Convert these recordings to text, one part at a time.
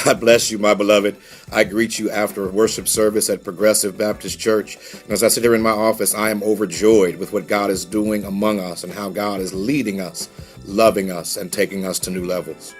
God bless you, my beloved. I greet you after a worship service at Progressive Baptist Church. And as I sit here in my office, I am overjoyed with what God is doing among us and how God is leading us, loving us, and taking us to new levels.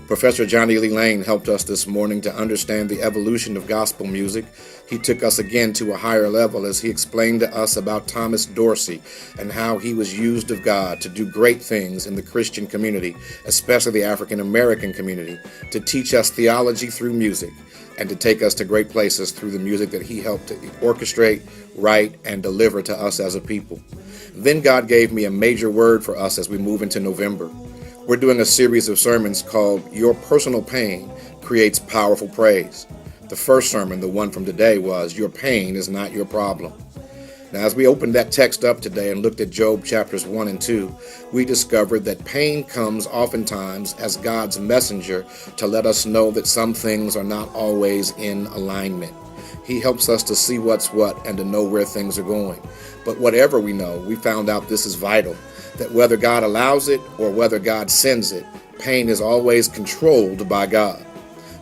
Professor Johnny Lee Lane helped us this morning to understand the evolution of gospel music. He took us again to a higher level as he explained to us about Thomas Dorsey and how he was used of God to do great things in the Christian community, especially the African American community, to teach us theology through music and to take us to great places through the music that he helped to orchestrate, write, and deliver to us as a people. Then God gave me a major word for us as we move into November. We're doing a series of sermons called Your Personal Pain Creates Powerful Praise. The first sermon, the one from today, was Your Pain is Not Your Problem. Now, as we opened that text up today and looked at Job chapters 1 and 2, we discovered that pain comes oftentimes as God's messenger to let us know that some things are not always in alignment. He helps us to see what's what and to know where things are going. But whatever we know, we found out this is vital, that whether God allows it or whether God sends it, pain is always controlled by God.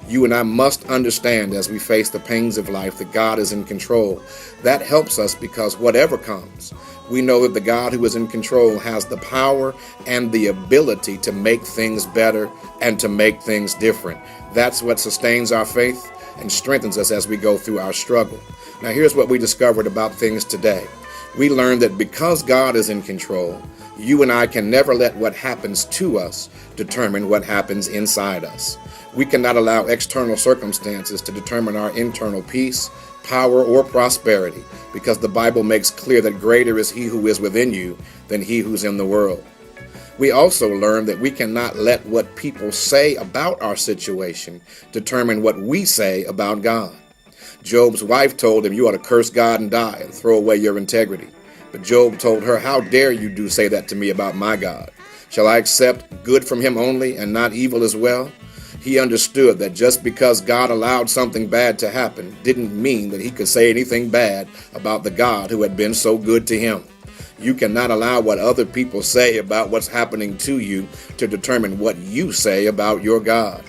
You and I must understand as we face the pains of life that God is in control. That helps us because whatever comes, we know that the God who is in control has the power and the ability to make things better and to make things different. That's what sustains our faith and strengthens us as we go through our struggle. Now, here's what we discovered about things today. We learned that because God is in control, you and I can never let what happens to us determine what happens inside us. We cannot allow external circumstances to determine our internal peace, power, or prosperity, because the Bible makes clear that greater is He who is within you than he who's in the world. We also learned that we cannot let what people say about our situation determine what we say about God. Job's wife told him, "You ought to curse God and die and throw away your integrity." But Job told her, "How dare you say that to me about my God? Shall I accept good from him only and not evil as well?" He understood that just because God allowed something bad to happen didn't mean that he could say anything bad about the God who had been so good to him. You cannot allow what other people say about what's happening to you to determine what you say about your God.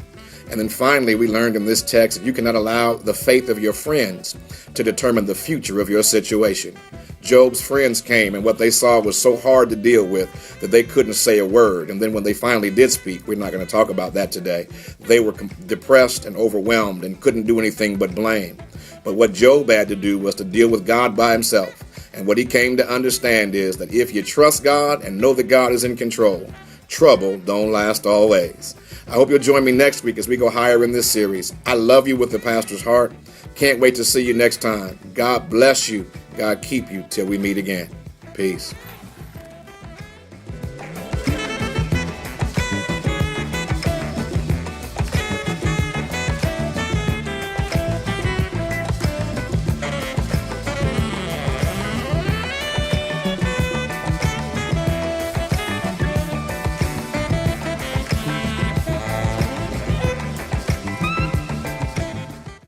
And then finally, we learned in this text that you cannot allow the faith of your friends to determine the future of your situation. Job's friends came, and what they saw was so hard to deal with that they couldn't say a word. And then when they finally did speak, we're not going to talk about that today, they were depressed and overwhelmed and couldn't do anything but blame. But what Job had to do was to deal with God by himself. And what he came to understand is that if you trust God and know that God is in control, trouble don't last always. I hope you'll join me next week as we go higher in this series. I love you with the pastor's heart. Can't wait to see you next time. God bless you. God keep you till we meet again. Peace.